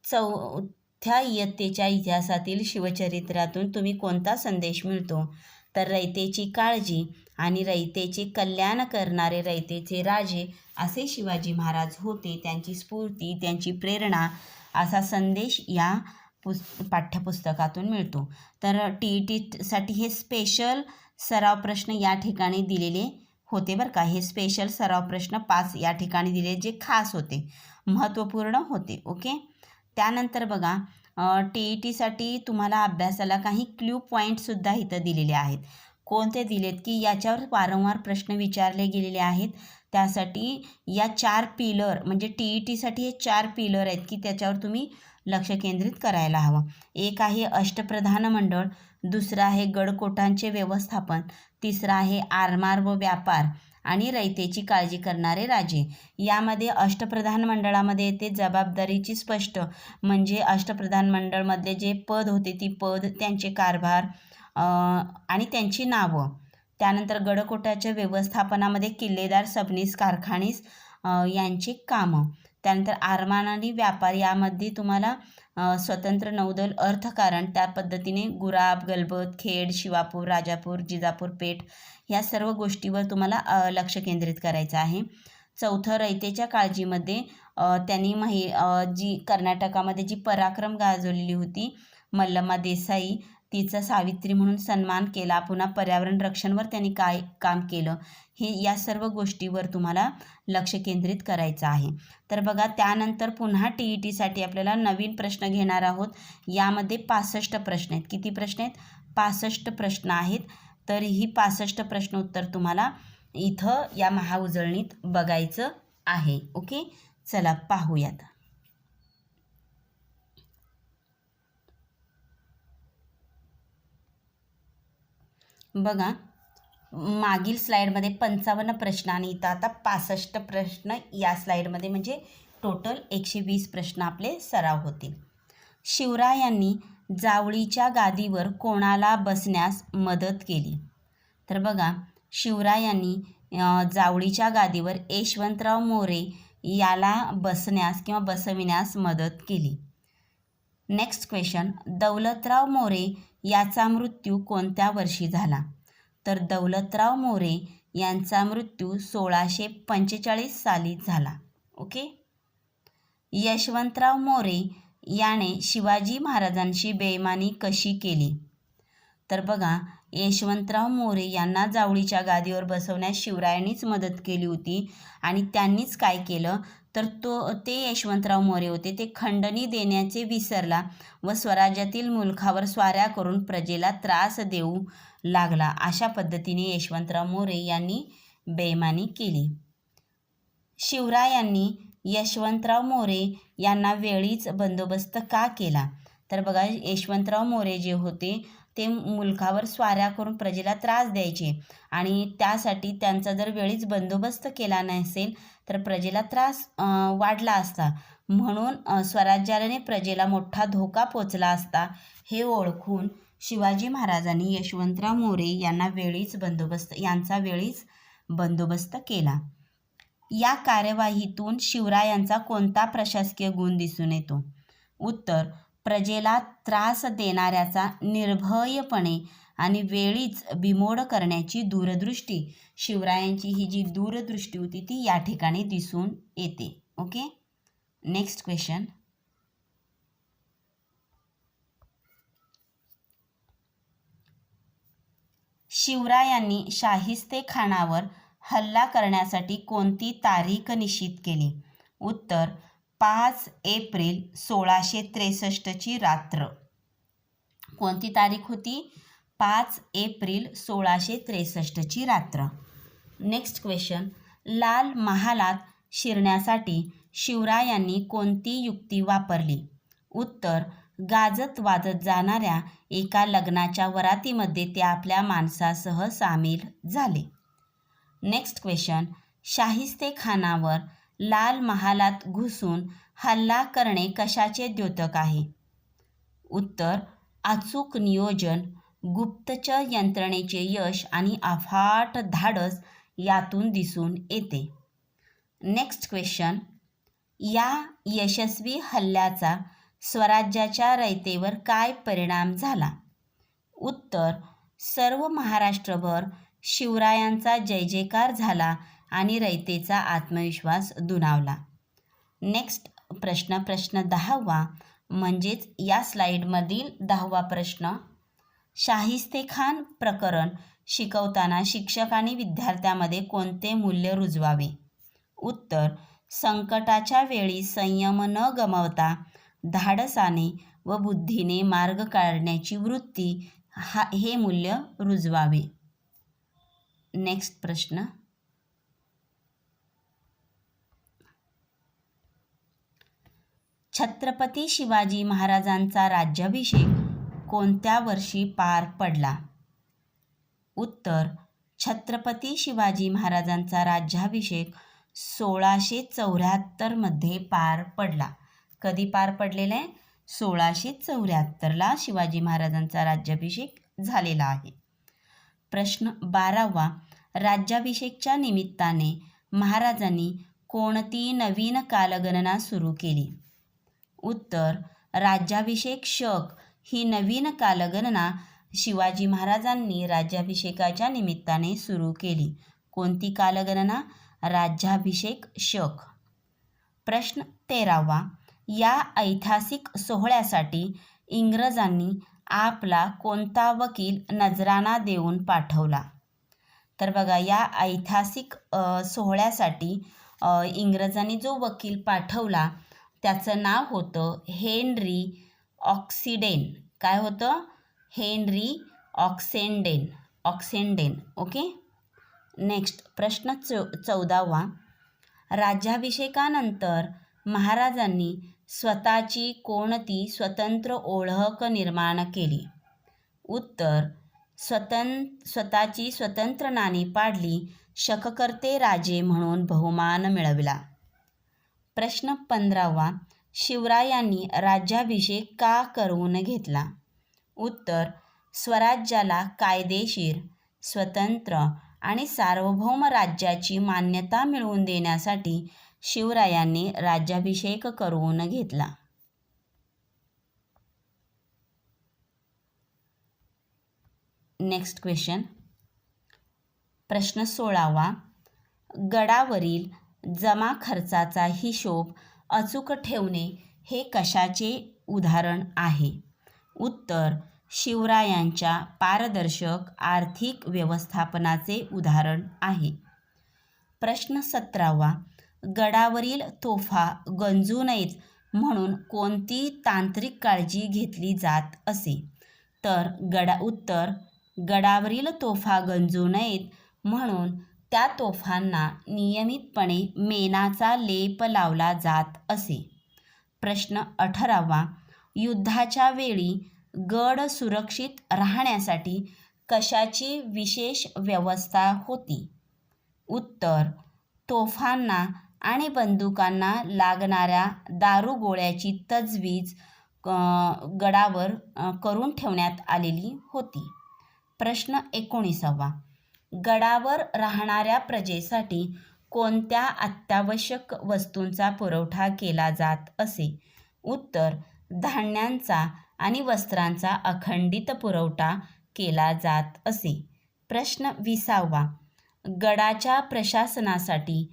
चौथ्या इयत्तेच्या इतिहासातील शिवचरित्रातून तुम्ही कोणता संदेश मिळतो? तर रयतेची काळजी आणि रयतेचे कल्याण करणारे रयतेचे राजे असे शिवाजी महाराज होते. त्यांची स्फूर्ती, त्यांची प्रेरणा असा संदेश या पाठ्यपुस्तकातून मिळतो. तर TETसाठी हे स्पेशल सराव प्रश्न या ठिकाणी दिलेले होते बरं का. हे स्पेशल सराव प्रश्न 5 या ठिकाणी दिले, जे खास होते, महत्त्वपूर्ण होते. ओके. त्यानंतर बघा, TETसाठी तुम्हाला अभ्यासाला काही क्ल्यू पॉईंटसुद्धा इथं दिलेले आहेत. कोणते दिलेत की याच्यावर वारंवार प्रश्न विचारले गेलेले आहेत. त्यासाठी या 4 पिलर, म्हणजे TETसाठी हे 4 पिलर आहेत की त्याच्यावर तुम्ही लक्ष केंद्रित करायला हवं. एक आहे अष्टप्रधान मंडळ, दुसरं आहे गडकोटांचे व्यवस्थापन, तिसरं आहे आरमार व व्यापार आणि रयतेची काळजी करणारे राजे. यामध्ये अष्टप्रधान मंडळामध्ये येते जबाबदारीची स्पष्ट, म्हणजे अष्टप्रधान मंडळमधले जे पद होते ती पद, त्यांचे कारभार आणि त्यांची नावं. त्यानंतर गडकोटाच्या व्यवस्थापनामध्ये किल्लेदार, सबनीस, कारखानीस यांची कामं. त्यानंतर आरमार आणि व्यापार यामध्ये तुम्हाला स्वतंत्र नौदल, अर्थकारण, त्या पद्धतीने गुराब, गलबत, खेड, शिवापूर, राजापूर, जिजापूर, पेठ ह्या सर्व गोष्टीवर तुम्हाला लक्ष केंद्रित करायचं आहे. चौथं, रयतेच्या काळजीमध्ये त्यांनी जी कर्नाटकामध्ये जी पराक्रम गाजवलेली होती मल्लम्मा देसाई, तिचा सावित्री म्हणून सन्मान केला. पुन्हा पर्यावरण रक्षणावर त्यांनी काय काम केलं, हे या सर्व गोष्टीवर तुम्हाला लक्ष केंद्रित करायचं आहे. तर बघा, त्यानंतर पुन्हा TETसाठी आपल्याला नवीन प्रश्न घेणार आहोत. यामध्ये 65 प्रश्न आहेत. किती प्रश्न आहेत? 65 प्रश्न आहेत. तर ही 65 प्रश्न उत्तर तुम्हाला इथं या महाउजळणीत बघायचं आहे. ओके. चला पाहूयात. बघा, मागील स्लाईडमध्ये 55 प्रश्न आणि इथं आता 65 प्रश्न या स्लाईडमध्ये, म्हणजे टोटल 120 प्रश्न आपले सराव होतील. शिवरायांनी जावळीच्या गादीवर कोणाला बसण्यास मदत केली? तर बघा, शिवरायांनी जावळीच्या गादीवर यशवंतराव मोरे याला बसण्यास किंवा बसविण्यास मदत केली. नेक्स्ट क्वेश्चन, दौलतराव मोरे याचा मृत्यू कोणत्या वर्षी झाला? तर दौलतराव मोरे यांचा मृत्यू 1645 साली झाला. ओके. यशवंतराव मोरे याने शिवाजी महाराजांशी बेईमानी कशी केली? तर बघा, यशवंतराव मोरे यांना जावळीच्या गादीवर बसवण्यास शिवरायांनीच मदत केली होती आणि त्यांनीच काय केलं तर ते यशवंतराव मोरे होते ते खंडणी देण्याचे विसरला व स्वराज्यातील मुलखावर स्वाऱ्या करून प्रजेला त्रास देऊ लागला. अशा पद्धतीने यशवंतराव मोरे यांनी बेईमानी केली. शिवरायांनी यशवंतराव मोरे यांना वेळीच बंदोबस्त का केला? तर बघा, यशवंतराव मोरे जे होते ते मुलखावर स्वाऱ्या करून प्रजेला त्रास द्यायचे आणि त्यासाठी त्यांचा जर वेळीच बंदोबस्त केला नसेल तर प्रजेला त्रास वाढला असता, म्हणून स्वराज्याने प्रजेला मोठा धोका पोचला असता हे ओळखून शिवाजी महाराजांनी यशवंतराव मोरे यांना वेळीच बंदोबस्त केला. या कार्यवाहीतून शिवरायांचा कोणता प्रशासकीय गुण दिसून येतो? उत्तर, प्रजेला त्रास देणाऱ्याचा निर्भयपणे आणि वेळीच बिमोड करण्याची दूरदृष्टी. शिवरायांची ही जी दूरदृष्टी होती ती या ठिकाणी दिसून येते. ओके. Next question. शिवरायांनी शाहिस्तेखानावर हल्ला करण्यासाठी कोणती तारीख निश्चित केली? उत्तर, 5 एप्रिल 1663ची रात्र. कोणती तारीख होती? 5 एप्रिल 1663ची रात्र. Next question. लाल महालात शिरण्यासाठी शिवरायांनी कोणती युक्ती वापरली? उत्तर, गाजत वाजत जाणाऱ्या एका लग्नाच्या वरातीमध्ये ते आपल्या माणसासह सामील झाले. Next question. शाहिस्तेखानावर लाल महालात घुसून हल्ला करणे कशाचे द्योतक आहे? उत्तर, अचूक नियोजन, गुप्तचर यंत्रणेचे यश आणि अफाट धाडस यातून दिसून येते. Next question. या यशस्वी हल्ल्याचा स्वराज्याच्या रयतेवर काय परिणाम झाला? उत्तर, सर्व महाराष्ट्रभर शिवरायांचा जय जयकार झाला आणि रयतेचा आत्मविश्वास दुणावला. नेक्स्ट प्रश्न 10वा म्हणजेच या स्लाइडमधील 10वा प्रश्न. शाहिस्तेखान प्रकरण शिकवताना शिक्षक आणि विद्यार्थ्यांमध्ये कोणते मूल्य रुजवावे? उत्तर, संकटाच्या वेळी संयम न गमावता धाडसाने व बुद्धीने मार्ग काढण्याची वृत्ती हे मूल्य रुजवावे. नेक्स्ट प्रश्न. छत्रपती शिवाजी महाराजांचा राज्याभिषेक कोणत्या वर्षी पार पडला? उत्तर, छत्रपती शिवाजी महाराजांचा राज्याभिषेक 1674 मध्ये पार पडला. कधी पार पडलेला आहे? 1674ला शिवाजी महाराजांचा राज्याभिषेक झालेला आहे. प्रश्न 12वा. राज्याभिषेकच्या निमित्ताने महाराजांनी कोणती नवीन कालगणना सुरू केली? उत्तर, राज्याभिषेक शक ही नवीन कालगणना शिवाजी महाराजांनी राज्याभिषेकाच्या निमित्ताने सुरू केली. कोणती कालगणना? राज्याभिषेक शक. प्रश्न 13वा. या ऐतिहासिक सोहळ्यासाठी इंग्रजांनी आपला कोणता वकील नजराणा देऊन पाठवला? तर बघा, या ऐतिहासिक सोहळ्यासाठी इंग्रजांनी जो वकील पाठवला त्याचं नाव होतं हेनरी ऑक्सिडेन. काय होतं? हेनरी ऑक्सेंडेन. ओके. नेक्स्ट प्रश्न 14वा. राज्याभिषेकानंतर महाराजांनी स्वतःची कोणती स्वतंत्र ओळख निर्माण केली? उत्तर, स्वतःची स्वतंत्र नाणी पाडली, शककर्ते राजे म्हणून बहुमान मिळवला. प्रश्न 15वा. शिवरायांनी राज्याभिषेक का करून घेतला? उत्तर, स्वराज्याला कायदेशीर, स्वतंत्र आणि सार्वभौम राज्याची मान्यता मिळवून देण्यासाठी शिवरायांनी राज्याभिषेक करून घेतला. नेक्स्ट क्वेश्चन, प्रश्न 16वा, गडावरील जमा खर्चाचा हिशोब अचूक ठेवणे हे कशाचे उदाहरण आहे? उत्तर, शिवरायांच्या पारदर्शक आर्थिक व्यवस्थापनाचे उदाहरण आहे. प्रश्न 17वा, गडावरील तोफा गंजू नयेत म्हणून कोणती तांत्रिक काळजी घेतली जात असे? तर उत्तर, गडावरील तोफा गंजू नयेत म्हणून त्या तोफांना नियमितपणे मेणाचा लेप लावला जात असे. प्रश्न 18वा, युद्धाच्या वेळी गड सुरक्षित राहण्यासाठी कशाची विशेष व्यवस्था होती? उत्तर, तोफांना आणि बंदुकांना लागणाऱ्या दारुगोळ्याची तजवीज गडावर करून ठेवण्यात आलेली होती. प्रश्न 19वा, गडावर राहणाऱ्या प्रजेसाठी कोणत्या अत्यावश्यक वस्तूंचा पुरवठा केला जात असे? उत्तर, धान्यांचा आणि वस्त्रांचा अखंडित पुरवठा केला जात असे. प्रश्न 20वा, गडाच्या प्रशासनासाठी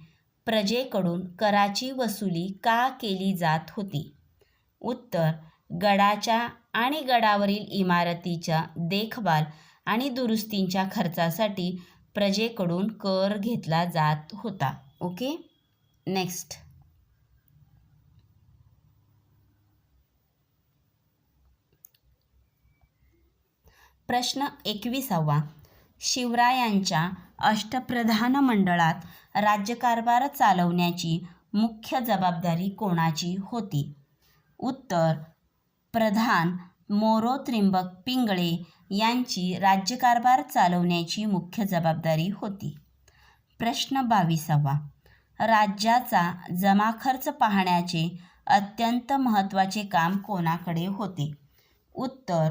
प्रजेकडून कराची वसुली का केली जात होती? उत्तर, गडाच्या आणि गडावरील इमारतीच्या देखभाल आणि दुरुस्तींच्या खर्चासाठी प्रजेकडून कर घेतला जात होता. Okay, next. प्रश्न 21वा, शिवरायांच्या अष्टप्रधान मंडळात राज्यकारभार चालवण्याची मुख्य जबाबदारी कोणाची होती? उत्तर, प्रधान मोरो त्रिंबक पिंगळे यांची राज्यकारभार चालवण्याची मुख्य जबाबदारी होती. प्रश्न 22वा, राज्याचा जमाखर्च पाहण्याचे अत्यंत महत्त्वाचे काम कोणाकडे होते? उत्तर,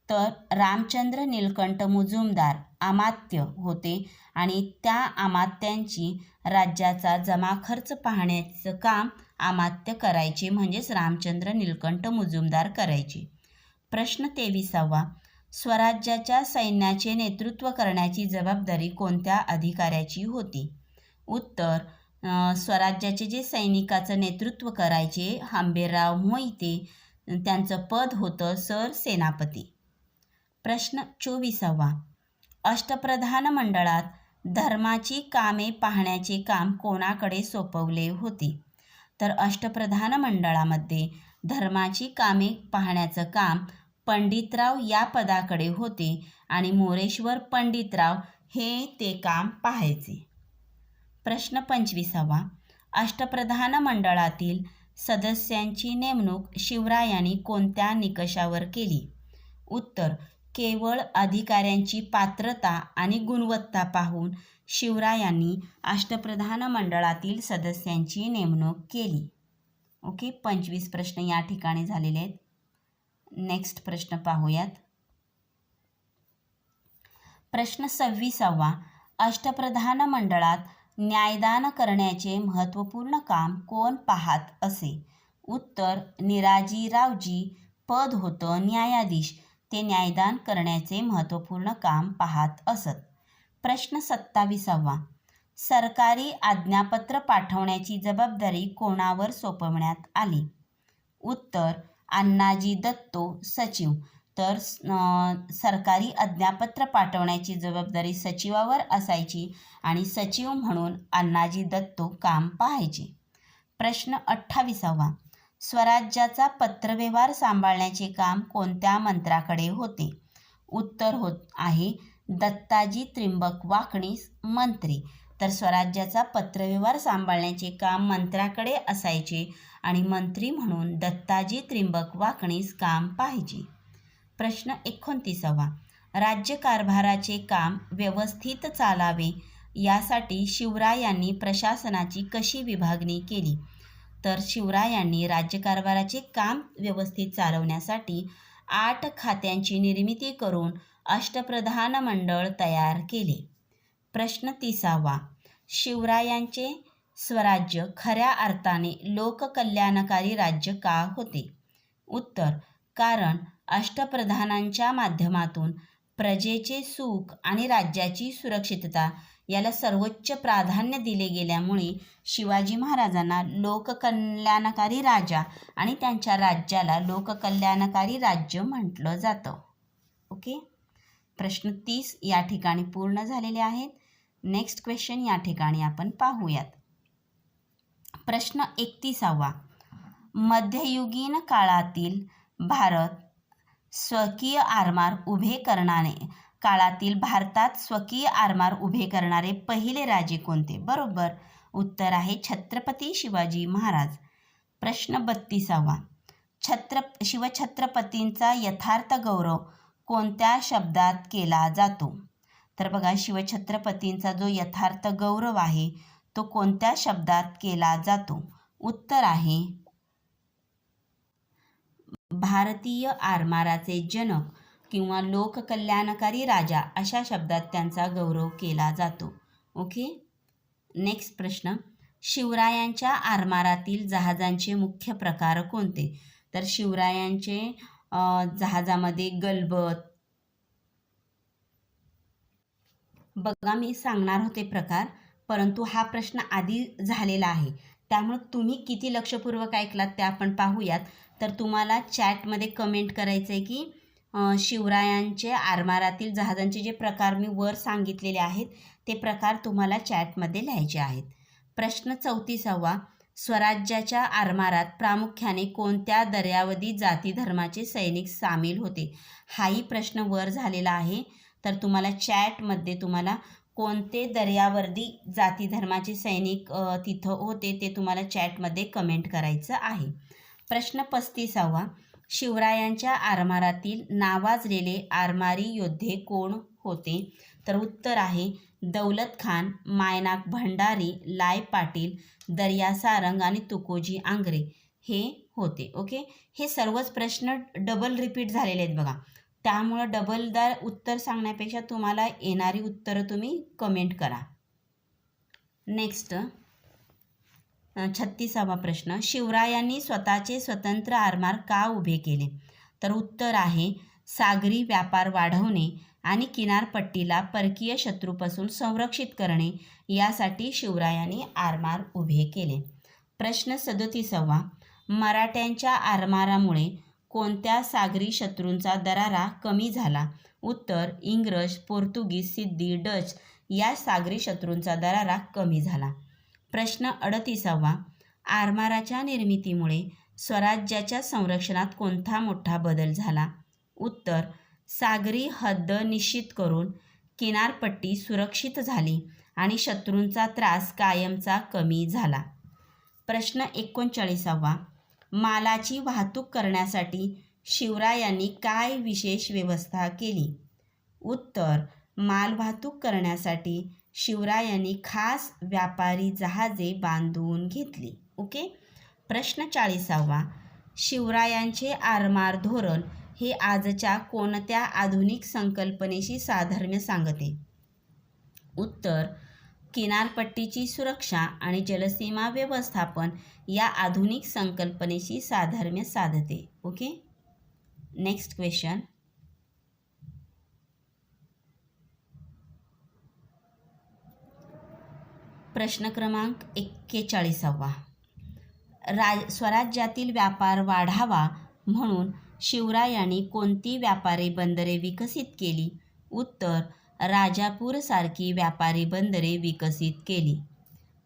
तर रामचंद्र नीलकंठ मुजुमदार अमात्य होते आणि त्या अमात्यांची राज्याचा जमाखर्च पाहण्याचं काम अमात्य करायचे, म्हणजेच रामचंद्र नीलकंठ मुजुमदार करायचे. प्रश्न 23वा, स्वराज्याच्या सैन्याचे नेतृत्व करण्याची जबाबदारी कोणत्या अधिकाऱ्याची होती? उत्तर, स्वराज्याचे जे सैनिकाचं नेतृत्व करायचे हंबीरराव मोहिते, त्यांचं पद होतं सरसेनापती. प्रश्न 24वा, अष्टप्रधान मंडळात धर्माची कामे पाहण्याचे काम कोणाकडे सोपवले होते? तर अष्टप्रधान मंडळामध्ये धर्माची कामे पाहण्याचं काम पंडितराव या पदाकडे होते आणि मोरेश्वर पंडितराव हे ते काम पाहायचे. प्रश्न 25वा, अष्टप्रधान मंडळातील सदस्यांची नेमणूक शिवरायांनी कोणत्या निकषावर केली? उत्तर, केवळ अधिकाऱ्यांची पात्रता आणि गुणवत्ता पाहून शिवरायांनी अष्टप्रधान मंडळातील सदस्यांची नेमणूक केली. ओके, 25 प्रश्न या ठिकाणी झालेले आहेत. नेक्स्ट प्रश्न पाहूयात. प्रश्न 26वा, अष्टप्रधान मंडळात न्यायदान करण्याचे महत्त्वपूर्ण काम कोण पाहत असे? उत्तर, निराजीरावजी पद होतं न्यायाधीश, ते न्यायदान करण्याचे महत्त्वपूर्ण काम पाहत असत. प्रश्न 27वा, सरकारी आज्ञापत्र पाठवण्याची जबाबदारी कोणावर सोपवण्यात आली? उत्तर, अण्णाजी दत्तो सचिव. तर सरकारी आज्ञापत्र पाठवण्याची जबाबदारी सचिवावर असायची आणि सचिव म्हणून अण्णाजी दत्तो काम पाहायचे. प्रश्न 28वा, स्वराज्याचा पत्रव्यवहार सांभाळण्याचे काम कोणत्या मंत्र्याकडे होते? उत्तर आहे दत्ताजी त्रिंबक वाकणीस मंत्री. तर स्वराज्याचा पत्रव्यवहार सांभाळण्याचे काम मंत्र्याकडे असायचे आणि मंत्री म्हणून दत्ताजी त्रिंबक वाकणीस काम पाहायचे. प्रश्न 29वा, राज्यकारभाराचे काम व्यवस्थित चालावे यासाठी शिवरायांनी प्रशासनाची कशी विभागणी केली? तर शिवरायांनी राज्यकारभाराचे काम व्यवस्थित चालवण्यासाठी 8 खात्यांची निर्मिती करून अष्टप्रधान मंडळ तयार केले. प्रश्न 30वा, शिवरायांचे स्वराज्य खऱ्या अर्थाने लोककल्याणकारी राज्य का होते? उत्तर, कारण अष्टप्रधानांच्या माध्यमातून प्रजेचे सुख आणि राज्याची सुरक्षितता याला सर्वोच्च प्राधान्य दिले गेल्यामुळे शिवाजी महाराजांना लोककल्याणकारी राजा आणि त्यांच्या राज्याला लोककल्याणकारी राज्य म्हटलं जातं. ओके, प्रश्न 30 या ठिकाणी पूर्ण झालेले आहेत. नेक्स्ट क्वेश्चन या ठिकाणी आपण पाहूयात. प्रश्न 31वा. मध्ययुगीन काळातील भारतात स्वकीय आरमार उभे करणारे पहिले राजे कोणते? बरोबर, उत्तर आहे छत्रपती शिवाजी महाराज. प्रश्न 32वा. शिवछत्रपतींचा यथार्थ गौरव कोणत्या शब्दात केला जातो? तर बघा, शिवछत्रपतींचा जो यथार्थ गौरव आहे तो कोणत्या शब्दात केला जातो? उत्तर आहे भारतीय आरमाराचे जनक किंवा लोककल्याणकारी राजा अशा शब्दात त्यांचा गौरव केला जातो. ओके, नेक्स्ट प्रश्न. शिवरायांच्या आरमारातील जहाजांचे मुख्य प्रकार कोणते? तर शिवरायांचे जहाजामध्ये गलबत, बघा मी सांगणार होते प्रकार, परंतु हा प्रश्न आधी झालेला आहे, त्यामुळे तुम्ही किती लक्षपूर्वक ऐकलात ते आपण पाहूयात. तर तुम्हाला चॅटमध्ये कमेंट करायचं आहे की शिवरायांचे आरमारातील जहाजांचे जे प्रकार मी वर सांगितलेले आहेत ते प्रकार तुम्हाला चॅटमध्ये लिहायचे आहेत. प्रश्न 34वा. स्वराज्याच्या आरमारात प्रामुख्याने कोणत्या दर्यावधी जाती धर्माचे सैनिक सामील होते? हाही प्रश्न वर झालेला आहे. तर तुम्हाला चॅटमध्ये तुम्हाला कोणते दर्यावर्दी जाती धर्माचे सैनिक तिथं होते ते तुम्हाला चॅटमध्ये कमेंट करायचं आहे. प्रश्न 35वा. शिवरायांच्या आरमारातील नावाजलेले आरमारी योद्धे कोण होते? तर उत्तर आहे दौलत खान, मायनाक भंडारी, लाय पाटील, दर्या सारंग आणि तुकोजी आंग्रे हे होते. ओके, हे सर्वच प्रश्न डबल रिपीट झालेले आहेत बघा, त्यामुळं डबलदार उत्तर सांगण्यापेक्षा तुम्हाला येणारी उत्तरं तुम्ही कमेंट करा. नेक्स्ट 36वा प्रश्न. शिवरायांनी स्वतःचे स्वतंत्र आरमार का उभे केले? तर उत्तर आहे सागरी व्यापार वाढवणे आणि किनारपट्टीला परकीय शत्रूपासून संरक्षित करणे यासाठी शिवरायांनी आरमार उभे केले. प्रश्न 37वा. मराठ्यांच्या आरमारामुळे कोणत्या सागरी शत्रूंचा दरारा कमी झाला? उत्तर इंग्रज, पोर्तुगीज, सिद्धी, डच या सागरी शत्रूंचा दरारा कमी झाला. प्रश्न 38वा. आरमाराच्या निर्मितीमुळे स्वराज्याच्या संरक्षणात कोणता मोठा बदल झाला? उत्तर सागरी हद्द निश्चित करून किनारपट्टी सुरक्षित झाली आणि शत्रूंचा त्रास कायमचा कमी झाला. प्रश्न 39वा. मालाची वाहतूक करण्यासाठी शिवरायांनी काय विशेष व्यवस्था केली? उत्तर माल वाहतूक करण्यासाठी शिवरायांनी खास व्यापारी जहाजे बांधून घेतली. ओके, प्रश्न 40वा. शिवरायांचे आरमार धोरण हे आजच्या कोणत्या आधुनिक संकल्पनेशी साधर्म्य सांगते? उत्तर किनारपट्टीची सुरक्षा आणि जलसीमा व्यवस्थापन या आधुनिक संकल्पनेशी साधर्म्य साधते. Okay, next question. प्रश्न क्रमांक 41वा. स्वराज्यातील व्यापार वाढावा म्हणून शिवरायांनी कोणती व्यापारी बंदरे विकसित केली? उत्तर राजापूरसारखी व्यापारी बंदरे विकसित केली.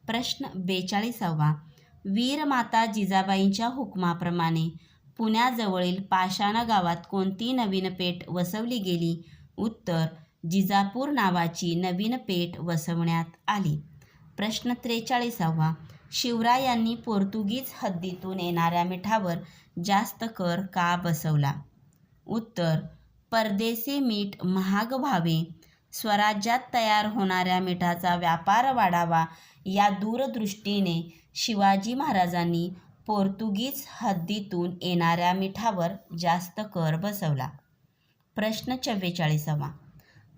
प्रश्न 42वा. वीरमाता जिजाबाईंच्या हुकमाप्रमाणे पुण्याजवळील पाषाण गावात कोणती नवीन पेठ वसवली गेली? उत्तर जिजापूर नावाची नवीन पेठ वसवण्यात आली. प्रश्न 43वा. शिवरायांनी पोर्तुगीज हद्दीतून येणाऱ्या मिठावर जास्त कर का बसवला? उत्तर परदेशी मीठ महाग व्हावे, स्वराज्यात तयार होणाऱ्या मिठाचा व्यापार वाढावा या दूरदृष्टीने शिवाजी महाराजांनी पोर्तुगीज हद्दीतून येणाऱ्या मिठावर जास्त कर बसवला. प्रश्न 44वा.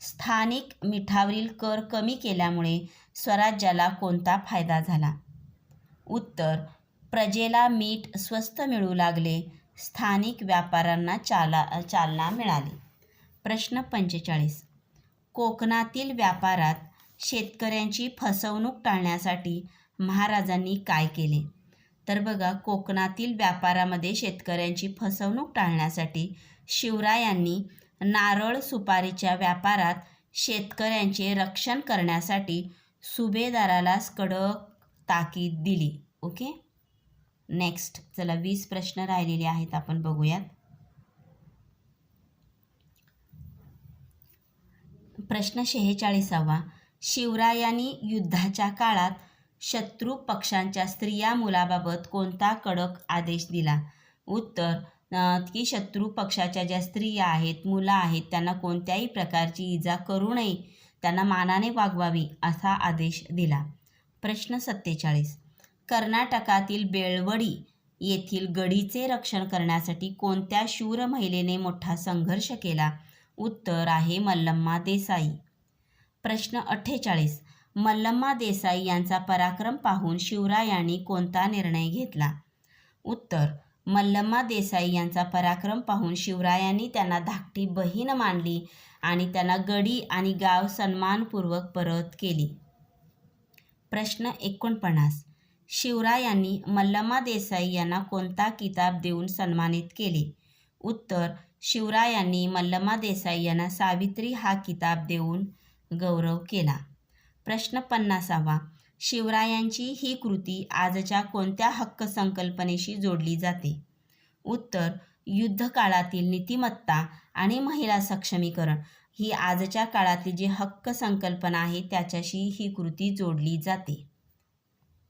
स्थानिक मिठावरील कर कमी केल्यामुळे स्वराज्याला कोणता फायदा झाला? उत्तर प्रजेला मीठ स्वस्त मिळू लागले, स्थानिक व्यापाऱ्यांना चालना मिळाली. प्रश्न 45. कोकणातील व्यापारात शेतकऱ्यांची फसवणूक टाळण्यासाठी महाराजांनी काय केले? तर बघा, कोकणातील व्यापारामध्ये शेतकऱ्यांची फसवणूक टाळण्यासाठी शिवरायांनी नारळ सुपारीच्या व्यापारात शेतकऱ्यांचे रक्षण करण्यासाठी सुभेदाराला कडक ताकीद दिली. ओके. नेक्स्ट, चला 20 प्रश्न राहिलेले आहेत, आपण बघूयात. प्रश्न 46. शिवरायांनी युद्धाच्या काळात शत्रू पक्षांच्या स्त्रिया मुलाबाबत कोणता कडक आदेश दिला? उत्तर, की शत्रू पक्षाच्या ज्या स्त्रिया आहेत, मुलं आहेत, त्यांना कोणत्याही प्रकारची इजा करू नये, त्यांना मानाने वागवावी असा आदेश दिला. प्रश्न 47. कर्नाटकातील बेळवडी येथील गडीचे रक्षण करण्यासाठी कोणत्या शूर महिलेने मोठा संघर्ष केला? उत्तर आहे मल्लम्मा देसाई. प्रश्न 48. मल्लम्मा देसाई यांचा पराक्रम पाहून शिवरायांनी कोणता निर्णय घेतला? उत्तर, मल्लम्मा देसाई यांचा पराक्रम पाहून शिवरायांनी त्यांना धाकटी बहीण मानली आणि त्यांना गडी आणि गाव सन्मानपूर्वक परत केली. प्रश्न 49. शिवरायांनी मल्लम्मा देसाई यांना कोणता किताब देऊन सन्मानित केले? उत्तर, शिवरायांनी मल्लम्मा देसाई यांना सावित्री हा किताब देऊन गौरव केला. प्रश्न 50. शिवरायांची ही कृती आजच्या कोणत्या हक्क संकल्पनेशी जोडली जाते? उत्तर, युद्धकाळातील नीतिमत्ता आणि महिला सक्षमीकरण ही आजच्या काळातील जी हक्क संकल्पना आहे त्याच्याशी ही कृती जोडली जाते.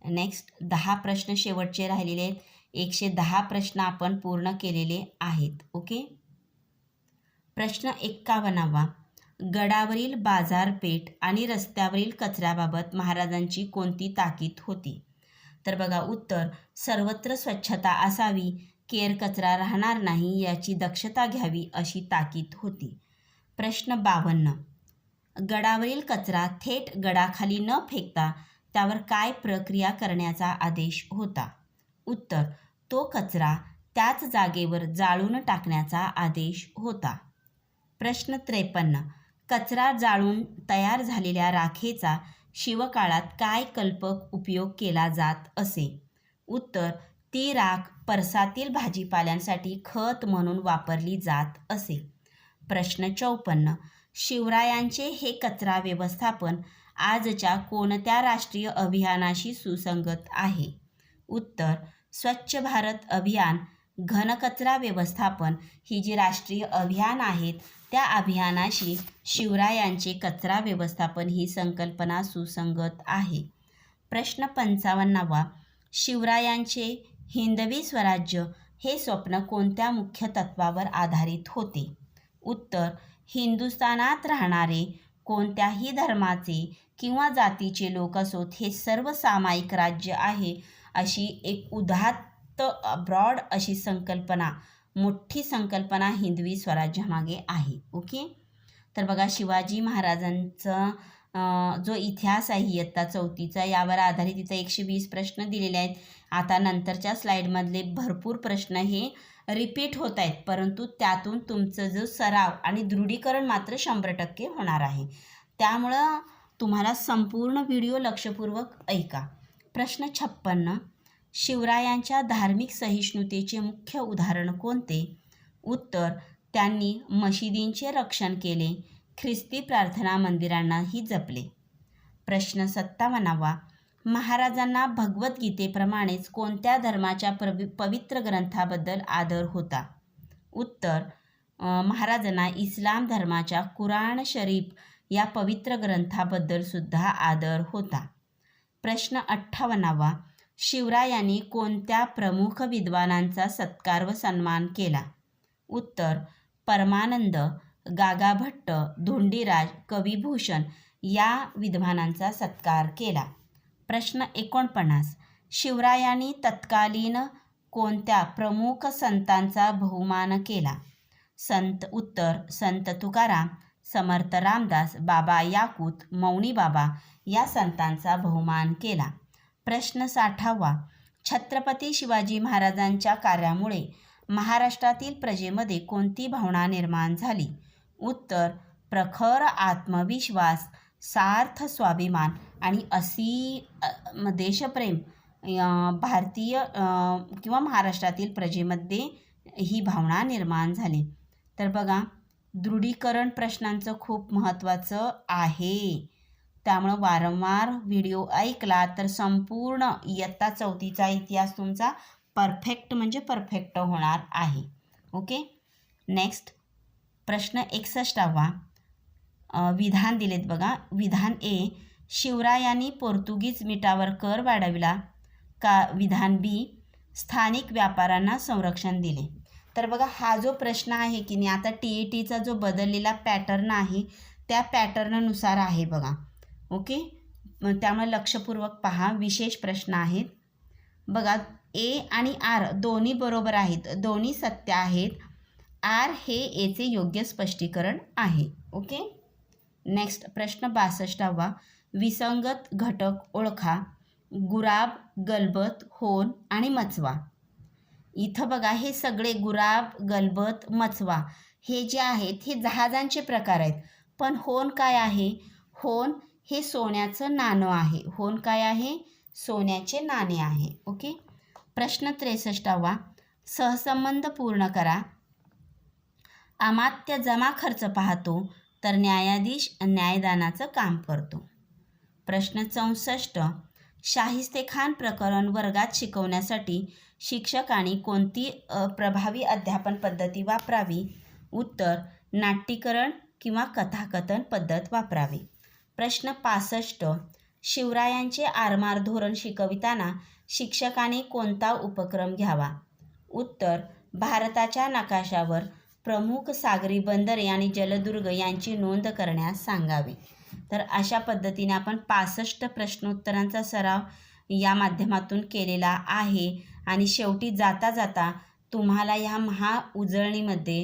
नेक्स्ट, 10 प्रश्न शेवटचे राहिलेले आहेत. 110 प्रश्न आपण पूर्ण केलेले आहेत. ओके. प्रश्न 51. गडावरील बाजारपेठ आणि रस्त्यावरील कचऱ्याबाबत महाराजांची कोणती ताकीद होती? तर बघा, उत्तर, सर्वत्र स्वच्छता असावी, केर कचरा राहणार नाही याची दक्षता घ्यावी अशी ताकीद होती. प्रश्न 52. गडावरील कचरा थेट गडाखाली न फेकता त्यावर काय प्रक्रिया करण्याचा आदेश होता? उत्तर, तो कचरा त्याच जागेवर जाळून टाकण्याचा आदेश होता. प्रश्न 53. कचरा जाळून तयार झालेल्या राखेचा शिवकाळात काय कल्पक उपयोग केला जात असे? उत्तर, ती राख परसातील भाजीपाल्यांसाठी खत म्हणून वापरली जात असे. प्रश्न 54. शिवरायांचे हे कचरा व्यवस्थापन आजच्या कोणत्या राष्ट्रीय अभियानाशी सुसंगत आहे? उत्तर, स्वच्छ भारत अभियान. घनकचरा व्यवस्थापन ही जी राष्ट्रीय अभियान आहेत त्या अभियानाशी शिवरायांचे कचरा व्यवस्थापन ही संकल्पना सुसंगत आहे. प्रश्न 55. शिवरायांचे हिंदवी स्वराज्य हे स्वप्न कोणत्या मुख्य तत्वावर आधारित होते? उत्तर, हिंदुस्थानात राहणारे कोणत्याही धर्माचे किंवा जातीचे लोक असोत, हे सर्व सामायिक राज्य आहे अशी एक उदात्त ब्रॉड अशी संकल्पना, मोठी संकल्पना हिंदवी स्वराज्यामागे आहे. ओके. तर बघा, शिवाजी महाराजांचा जो इतिहास आहे इयत्ता 4थीचा, यावर आधारित इथं 120 प्रश्न दिलेले आहेत. आता नंतरच्या स्लाईडमधले भरपूर प्रश्न हे रिपीट होत आहेत, परंतु त्यातून तुमचं जो सराव आणि दृढीकरण मात्र 100% होणार आहे. त्यामुळं तुम्हाला संपूर्ण व्हिडिओ लक्षपूर्वक ऐका. प्रश्न 56. शिवरायांच्या धार्मिक सहिष्णुतेचे मुख्य उदाहरण कोणते? उत्तर, त्यांनी मशिदींचे रक्षण केले, ख्रिस्ती प्रार्थना मंदिरांनाही जपले. प्रश्न 57. महाराजांना भगवद्गीतेप्रमाणेच कोणत्या धर्माच्या पवित्र ग्रंथाबद्दल आदर होता? उत्तर, महाराजांना इस्लाम धर्माच्या कुराण शरीफ या पवित्र ग्रंथाबद्दल सुद्धा आदर होता. प्रश्न 58. शिवरायांनी कोणत्या प्रमुख विद्वानांचा सत्कार व सन्मान केला? उत्तर, परमानंद, गागाभट्ट, धोंडीराज, कविभूषण या विद्वानांचा सत्कार केला. प्रश्न 49. शिवरायांनी तत्कालीन कोणत्या प्रमुख संतांचा बहुमान केला? उत्तर, संत तुकाराम, समर्थ रामदास, बाबा याकूत, मौनी बाबा या संतांचा बहुमान केला. प्रश्न 60. छत्रपती शिवाजी महाराजांच्या कार्यामुळे महाराष्ट्रातील प्रजेमध्ये कोणती भावना निर्माण झाली? उत्तर प्रखर आत्मविश्वास, सार्थ स्वाभिमान आणि देशप्रेम भारतीय किंवा महाराष्ट्रातील प्रजेमध्ये ही भावना निर्माण झाली. तर बघा, दृढीकरण प्रश्नांचं खूप महत्त्वाचं आहे. त्यामुळं वारंवार व्हिडिओ ऐकला तर संपूर्ण इयत्ता 4थीचा इतिहास तुमचा परफेक्ट म्हणजे परफेक्ट होणार आहे. ओके. नेक्स्ट प्रश्न 61वा. विधान दिलेत बघा. विधान ए, शिवरायांनी पोर्तुगीज मिठावर कर वाढविला का? विधान बी, स्थानिक व्यापाऱ्यांना संरक्षण दिले. तर बघा, हा जो प्रश्न आहे की नाही, आता TETचा जो बदललेला पॅटर्न आहे त्या पॅटर्ननुसार आहे बघा. ओके. त्यामुळे लक्षपूर्वक पहा, विशेष प्रश्न आहेत बघा. ए आणि आर दोन्ही बरोबर आहेत, दोन्ही सत्य आहेत. आर हे एचे योग्य स्पष्टीकरण आहे. ओके. नेक्स्ट प्रश्न 62वा. विसंगत घटक ओळखा. गुराब, गलबत, होन आणि मचवा. इथं बघा, हे सगळे गुराब, गलबत, मचवा हे जे आहेत हे जहाजांचे प्रकार आहेत. पण होन काय आहे? होन हे सोन्याचं नाणं आहे. होन काय आहे? सोन्याचे नाणे आहे. ओके. प्रश्न 63वा. सहसंबंध पूर्ण करा. अमात्य जमा खर्च पाहतो तर न्यायाधीश न्यायदानाचं काम करतो. प्रश्न 64. शाहिस्तेखान प्रकरण वर्गात शिकवण्यासाठी शिक्षकांनी कोणती प्रभावी अध्यापन पद्धती वापरावी? उत्तर नाट्यीकरण किंवा कथाकथन पद्धत वापरावी. प्रश्न 65. शिवरायांचे आरमार धोरण शिकविताना शिक्षकांनी कोणता उपक्रम घ्यावा? उत्तर भारताच्या नकाशावर प्रमुख सागरी बंदरे आणि जलदुर्ग यांची नोंद करण्यास सांगावी. तर अशा पद्धतीने आपण 65 प्रश्नोत्तरांचा सराव या माध्यमातून केलेला आहे. आणि शेवटी जाता जाता तुम्हाला ह्या महाउजळणीमध्ये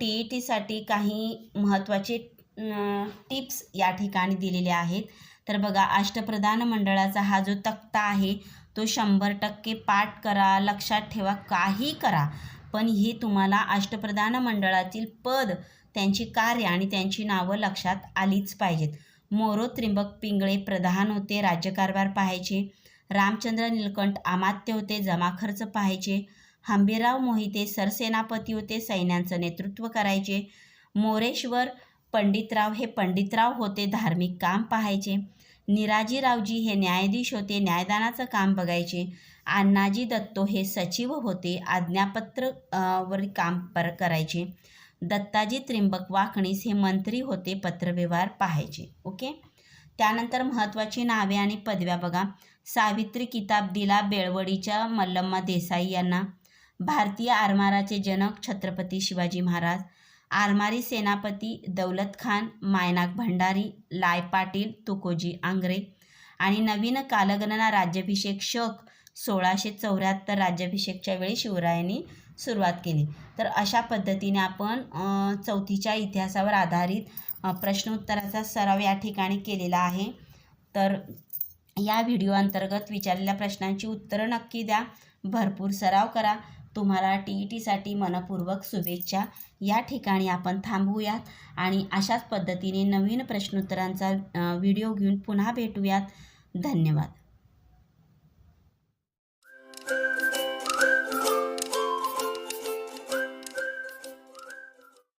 TETसाठी काही महत्त्वाचे टिप्स या ठिकाणी दिलेले आहेत. तर बघा, अष्टप्रधान मंडळाचा हा जो तक्ता आहे तो 100% पाठ करा, लक्षात ठेवा, काही करा, पण हे तुम्हाला अष्टप्रधान मंडळातील पद, त्यांची कार्य आणि त्यांची नावं लक्षात आलीच पाहिजेत. मोरो त्रिंबक पिंगळे प्रधान होते, राज्यकारभार पाहायचे. रामचंद्र नीलकंठ अमात्य होते, जमाखर्च पाहायचे. हंबीरराव मोहिते सरसेनापती होते, सैन्यांचं नेतृत्व करायचे. मोरेश्वर पंडितराव हे पंडितराव होते, धार्मिक काम पाहायचे. निराजीरावजी हे न्यायाधीश होते, न्यायदानाचं काम बघायचे. अण्णाजी दत्तो हे सचिव होते, आज्ञापत्र वर काम करायचे. दत्ताजी त्रिंबक वाकणीस हे मंत्री होते, पत्रव्यवहार पाहायचे. ओके. त्यानंतर महत्त्वाची नावे आणि पदव्या बघा. सावित्री किताब दिला बेळवडीच्या मल्लम्मा देसाई यांना. भारतीय आरमाराचे जनक छत्रपती शिवाजी महाराज. आरमारी सेनापती दौलत खान, मायनाक भंडारी, लाय पाटील, तुकोजी आंग्रे. आणि नवीन कालगणना राज्याभिषेक शक 1674 राज्याभिषेकच्या वेळी शिवरायांनी सुरुवात केली. तर अशा पद्धतीने आपण 4थीच्या इतिहासावर आधारित प्रश्नोत्तराचा सराव या ठिकाणी केलेला आहे. तर या व्हिडिओ अंतर्गत विचारलेल्या प्रश्नांची उत्तरं नक्की द्या, भरपूर सराव करा. तुम्हाला TETसाठी मनपूर्वक शुभेच्छा. या ठिकाणी आपण थांबूयात आणि अशाच पद्धतीने नवीन प्रश्नोत्तरांचा व्हिडिओ घेऊन पुन्हा भेटूयात. धन्यवाद.